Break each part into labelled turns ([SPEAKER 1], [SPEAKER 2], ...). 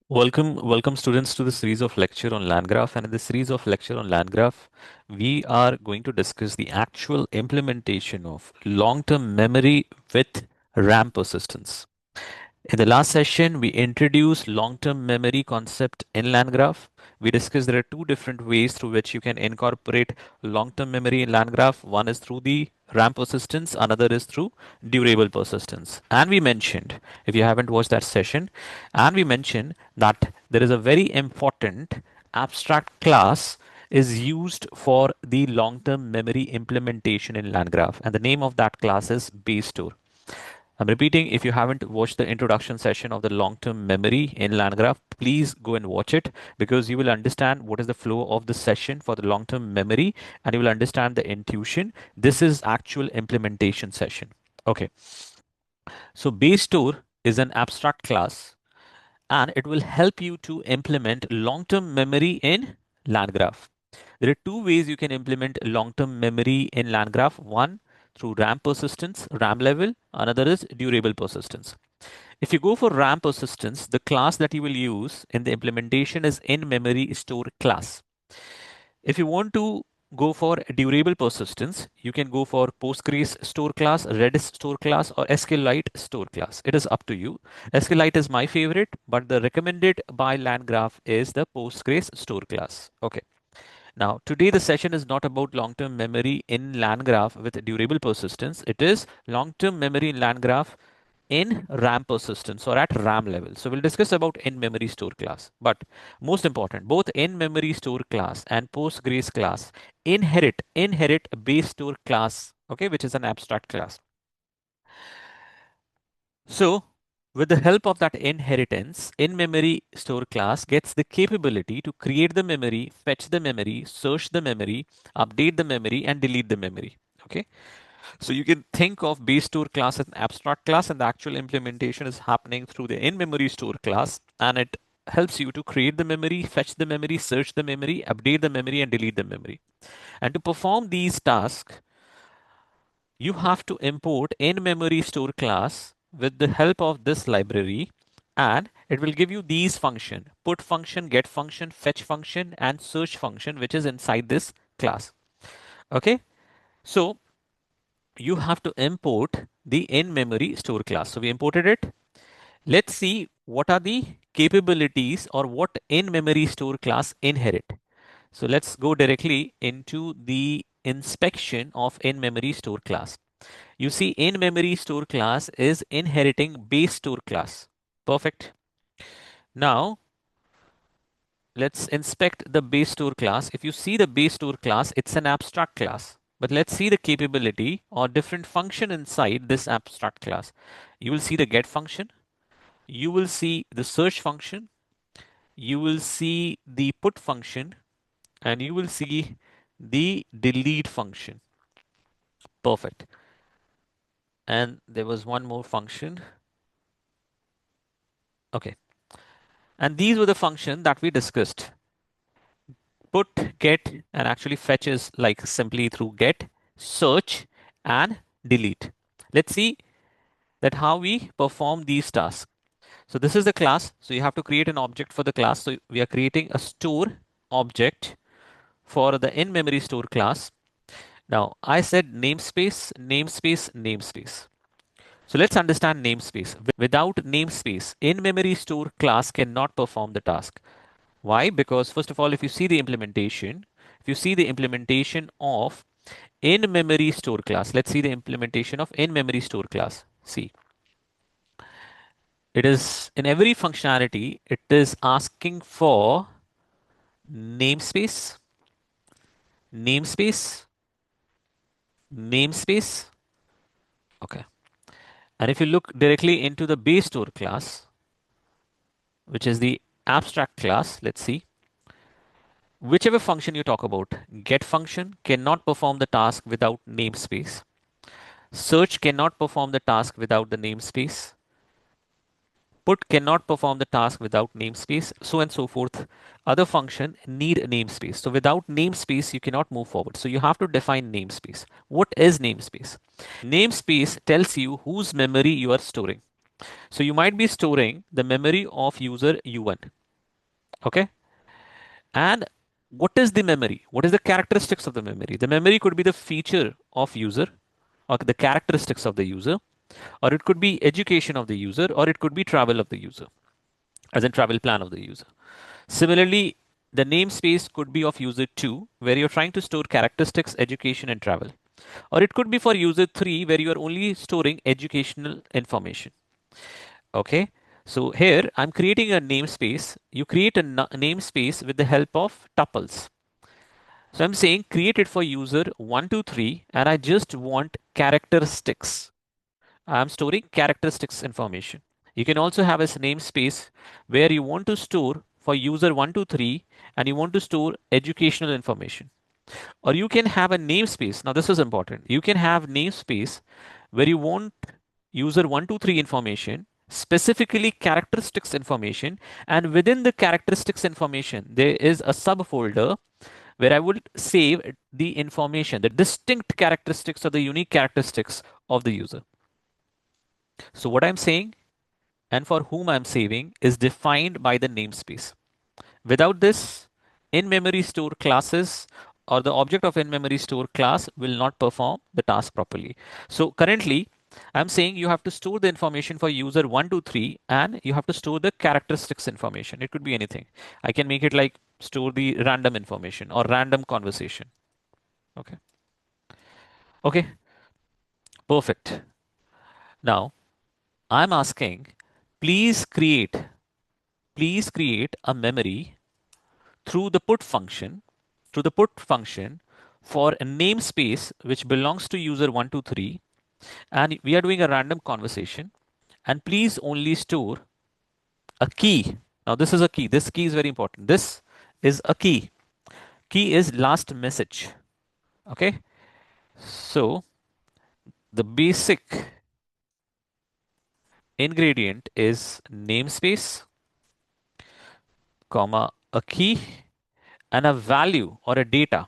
[SPEAKER 1] Welcome students to the series of lecture on LangGraph. And in this series of lecture on LangGraph, we are going to discuss the actual implementation of long-term memory with RAM persistence. In the last session, we introduced long-term memory concept in LangGraph. We discussed there are two different ways through which you can incorporate long-term memory in LangGraph. One is through the RAM persistence, another is through durable persistence. And we mentioned, if you haven't watched that session, and we mentioned that there is a very important abstract class is used for the long-term memory implementation in LangGraph, and the name of that class is BaseStore. I'm repeating, if you haven't watched the introduction session of the long-term memory in LangGraph, please go and watch it because you will understand what is the flow of the session for the long-term memory and you will understand the intuition. This is actual implementation session. Okay. So BaseStore is an abstract class and it will help you to implement long-term memory in LangGraph. There are two ways you can implement long-term memory in LangGraph. One, through RAM persistence, RAM level. Another is durable persistence. If you go for RAM persistence, the class that you will use in the implementation is InMemoryStore class. If you want to go for durable persistence, you can go for PostgresStore class, RedisStore class, or SQLiteStore class. It is up to you. SQLite is my favorite, but the recommended by LangGraph is the PostgresStore class. Okay. Now, today the session is not about long-term memory in LangGraph with durable persistence. It is long-term memory in LangGraph in RAM persistence or at RAM level. So we'll discuss about InMemoryStore class. But most important, both InMemoryStore class and Postgres class inherit BaseStore class, okay, which is an abstract class. So with the help of that inheritance, InMemoryStore class gets the capability to create the memory, fetch the memory, search the memory, update the memory, and delete the memory. Okay. So you can think of BaseStore class as an abstract class, and the actual implementation is happening through the InMemoryStore class, and it helps you to create the memory, fetch the memory, search the memory, update the memory, and delete the memory. And to perform these tasks, you have to import InMemoryStore class with the help of this library, and it will give you these function: put function, get function, fetch function, and search function, which is inside this class. Okay, so you have to import the InMemoryStore class. So we imported it. Let's see what are the capabilities or what InMemoryStore class inherit. So let's go directly into the inspection of InMemoryStore class. You see, InMemoryStore class is inheriting BaseStore class. Perfect. Now let's inspect the BaseStore class. If you see the BaseStore class, it's an abstract class. But let's see the capability or different function inside this abstract class. You will see the get function. You will see the search function. You will see the put function. And you will see the delete function. Perfect. And there was one more function. Okay. And these were the function that we discussed. Put, get, and actually fetches like simply through get, search, and delete. Let's see that how we perform these tasks. So this is the class. So you have to create an object for the class. So we are creating a store object for the InMemoryStore class. Now I said namespace, namespace, namespace. So let's understand namespace. Without namespace, InMemoryStore class cannot perform the task. Why? Because first of all, if you see the implementation, if you see the implementation of InMemoryStore class, let's see the implementation of InMemoryStore class. See, it is in every functionality, it is asking for namespace, namespace, namespace. Okay. And if you look directly into the BaseStore class, which is the abstract class, let's see. Whichever function you talk about, get function cannot perform the task without namespace. Search cannot perform the task without the namespace. Put cannot perform the task without namespace, so and so forth. Other function need a namespace. So without namespace, you cannot move forward. So you have to define namespace. What is namespace? Namespace tells you whose memory you are storing. So you might be storing the memory of user U1. Okay. And what is the memory? What is the characteristics of the memory? The memory could be the feature of user or the characteristics of the user, or it could be education of the user, or it could be travel of the user, as in travel plan of the user. Similarly, the namespace could be of user 2, where you're trying to store characteristics, education, and travel. Or it could be for user 3, where you are only storing educational information. Okay. So here I'm creating a namespace. You create a namespace with the help of tuples. So I'm saying create it for user 1, 2, 3, and I just want characteristics. I'm storing characteristics information. You can also have a namespace where you want to store for user 1, 2, 3, and you want to store educational information. Or you can have a namespace. Now, this is important. You can have namespace where you want user 1, 2, 3 information, specifically characteristics information, and within the characteristics information, there is a subfolder where I would save the information, the distinct characteristics or the unique characteristics of the user. So what I'm saying and for whom I'm saving is defined by the namespace. Without this, in-memory store classes or the object of in-memory store class will not perform the task properly. So currently, I'm saying you have to store the information for user 1, 2, 3, and you have to store the characteristics information. It could be anything. I can make it like store the random information or random conversation. Okay. Okay. Perfect. Now, I'm asking, please create, please create a memory through the put function, through the put function for a namespace which belongs to user 1, 2, 3, and we are doing a random conversation, and please only store a key. Now this is a key. This key is very important. This is a key. Key is last message. Okay. So the basic ingredient is namespace, comma, a key and a value or data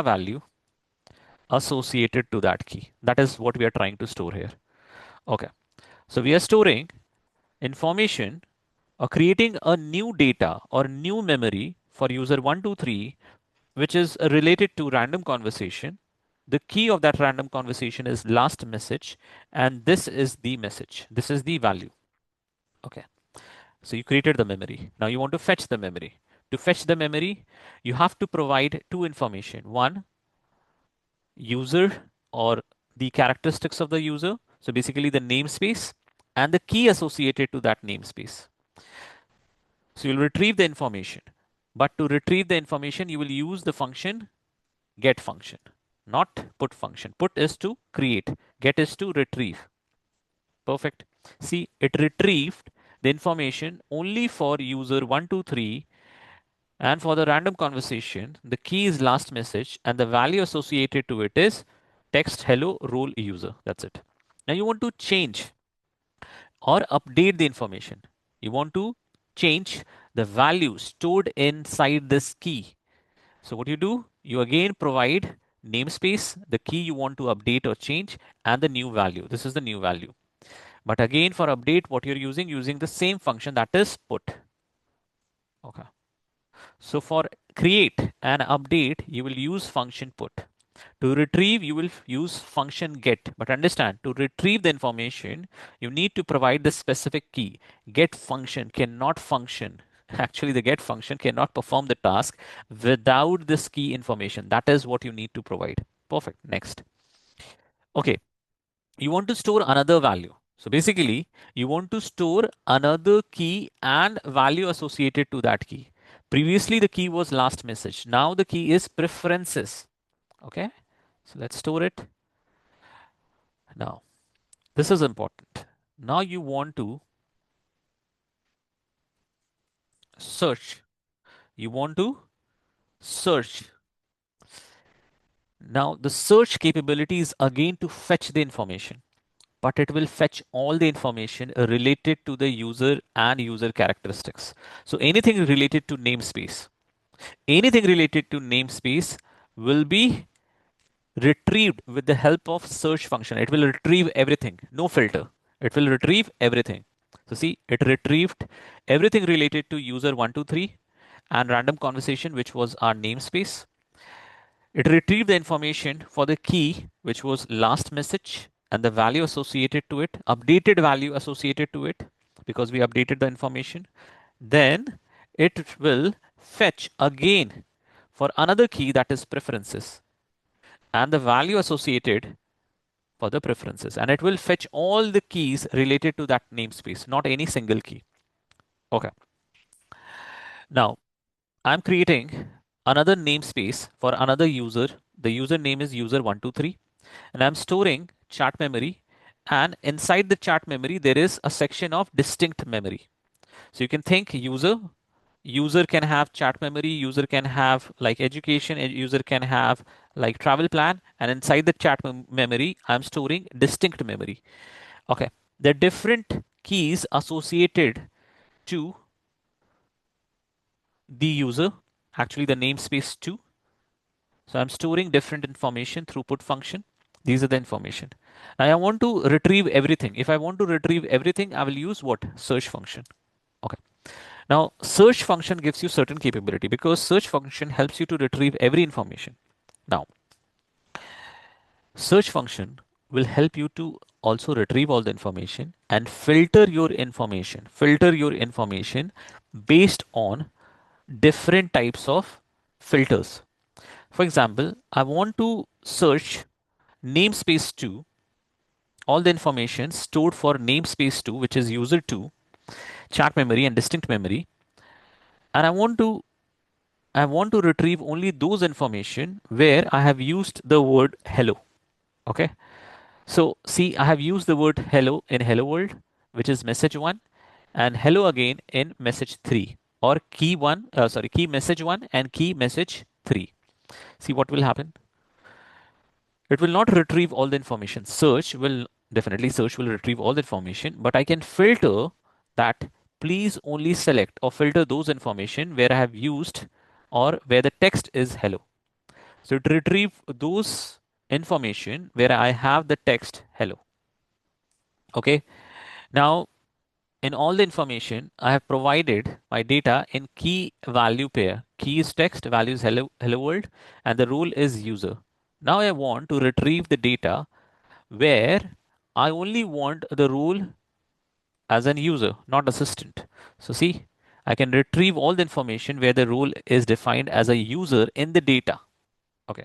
[SPEAKER 1] value associated to that key. That is what we are trying to store here. Okay. So we are storing information or creating a new data or new memory for user 1, 2, 3, which is related to random conversation. The key of that random conversation is last message, and this is the message. This is the value. Okay. So you created the memory. Now you want to fetch the memory. To fetch the memory, you have to provide two information. One, user or the characteristics of the user. So basically the namespace and the key associated to that namespace. So you'll retrieve the information. But to retrieve the information, you will use the function get function, not put function. Put is to create, get is to retrieve. Perfect. See, it retrieved the information only for user 1, 2, 3, and for the random conversation, the key is last message and the value associated to it is text hello role user. That's it. Now you want to change or update the information. You want to change the value stored inside this key. So what you do, you again provide namespace, the key you want to update or change, and the new value. This is the new value. But again, for update, what you're using the same function that is put. Okay. So for create and update, you will use function put. To retrieve, you will use function get. But understand, to retrieve the information, you need to provide the specific key. Get function cannot function. Actually, the get function cannot perform the task without this key information. That is what you need to provide. Perfect. Next. Okay. You want to store another value. So basically, you want to store another key and value associated to that key. Previously, the key was last message. Now the key is preferences. Okay. So let's store it. Now, this is important. Now you want to search. You want to search. Now, the search capability is again to fetch the information, but it will fetch all the information related to the user and user characteristics. So anything related to namespace will be retrieved with the help of search function. It will retrieve everything, no filter. It will retrieve everything. So see, it retrieved everything related to user 123 and random conversation, which was our namespace. It retrieved the information for the key, which was last message, and the value associated to it, updated value associated to it, because we updated the information. Then it will fetch again for another key, that is preferences, and the value associated for the preferences. And it will fetch all the keys related to that namespace, not any single key. Okay. Now I'm creating another namespace for another user. The user name is user123, and I'm storing chat memory. And inside the chat memory, there is a section of distinct memory. So you can think user can have chat memory, user can have like education, user can have like travel plan, and inside the chat memory, I'm storing distinct memory. Okay. The different keys associated to the user, actually the namespace too. So I'm storing different information through put function. These are the information. Now I want to retrieve everything. If I want to retrieve everything, I will use what? Search function. Okay. Now search function gives you certain capability because search function helps you to retrieve every information. Now search function will help you to also retrieve all the information and filter your information based on different types of filters. For example, I want to search namespace 2, all the information stored for namespace 2, which is user 2, chat memory and distinct memory. And I want to retrieve only those information where I have used the word hello. Okay. So see, I have used the word hello in hello world, which is message 1, and hello again in message 3, or key message 1 and key message 3. See what will happen? It will not retrieve all the information. Search will retrieve all the information, but I can filter that. Please only select or filter those information where I have used or where the text is hello. So to retrieve those information where I have the text hello. Okay. Now in all the information, I have provided my data in key value pair. Key is text, value is hello world, and the role is user. Now I want to retrieve the data where I only want the role as an user, not assistant. So see, I can retrieve all the information where the role is defined as a user in the data. Okay.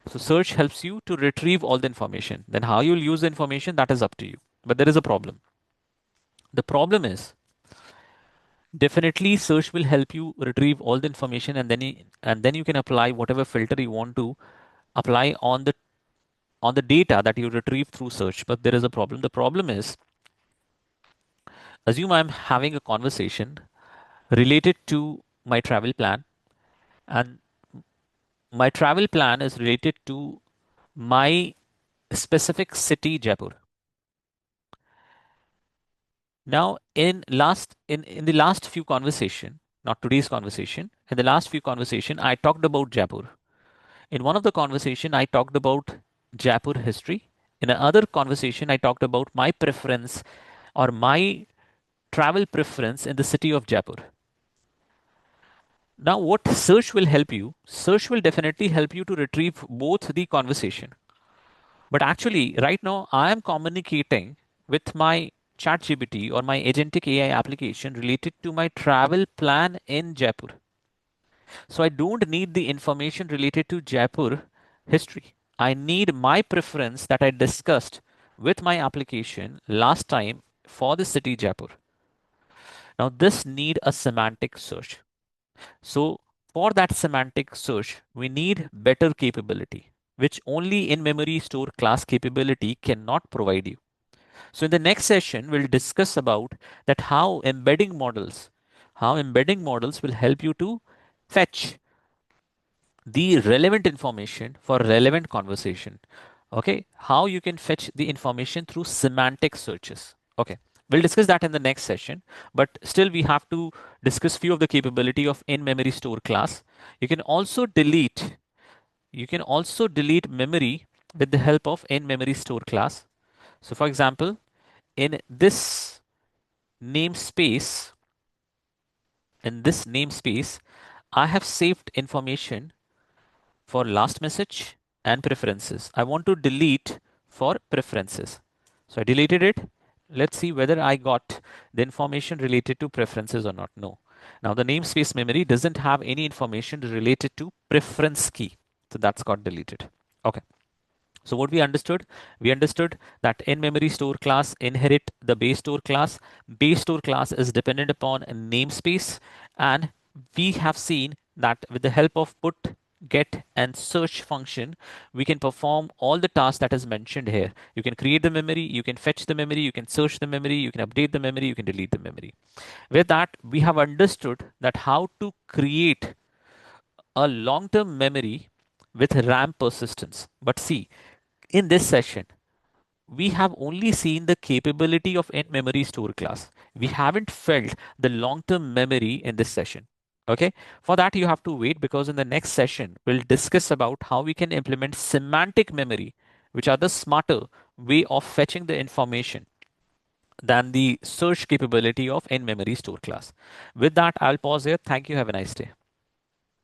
[SPEAKER 1] So search helps you to retrieve all the information. Then how you'll use the information, that is up to you. But there is a problem. The problem is definitely search will help you retrieve all the information, and then you can apply whatever filter you want to apply on the data that you retrieve through search. But there is a problem. The problem is, assume I'm having a conversation related to my travel plan, and my travel plan is related to my specific city, Jaipur. Now, in the last few conversation, not today's conversation, in the last few conversation, I talked about Jaipur. In one of the conversation, I talked about Jaipur history. In another conversation, I talked about my preference or my travel preference in the city of Jaipur. Now, what search will help you? Search will definitely help you to retrieve both the conversation. But actually, right now, I am communicating with my ChatGPT or my agentic AI application related to my travel plan in Jaipur. So I don't need the information related to Jaipur history. I need my preference that I discussed with my application last time for the city Jaipur. Now this need a semantic search. So for that semantic search, we need better capability, which only InMemoryStore class capability cannot provide you. So in the next session, we'll discuss about that how embedding models will help you to fetch the relevant information for relevant conversation. Okay, how you can fetch the information through semantic searches. Okay, we'll discuss that in the next session, but still we have to discuss few of the capability of in-memory store class. You can also delete memory with the help of in-memory store class. So for example, in this namespace, in this namespace, I have saved information for last message and preferences. I want to delete for preferences. So I deleted it. Let's see whether I got the information related to preferences or not. No. Now the namespace memory doesn't have any information related to preference key. So that's got deleted. Okay. So what we understood? We understood that in-memory store class inherit the base store class. Base store class is dependent upon a namespace, and we have seen that with the help of put, get, and search function, we can perform all the tasks that is mentioned here. You can create the memory, you can fetch the memory, you can search the memory, you can update the memory, you can delete the memory. With that, we have understood that how to create a long-term memory with RAM persistence. But see, in this session, we have only seen the capability of in-memory store class. We haven't felt the long-term memory in this session. Okay, for that you have to wait, because in the next session we'll discuss about how we can implement semantic memory, which are the smarter way of fetching the information than the search capability of in-memory store class. With that, I'll pause here. Thank you. Have a nice day.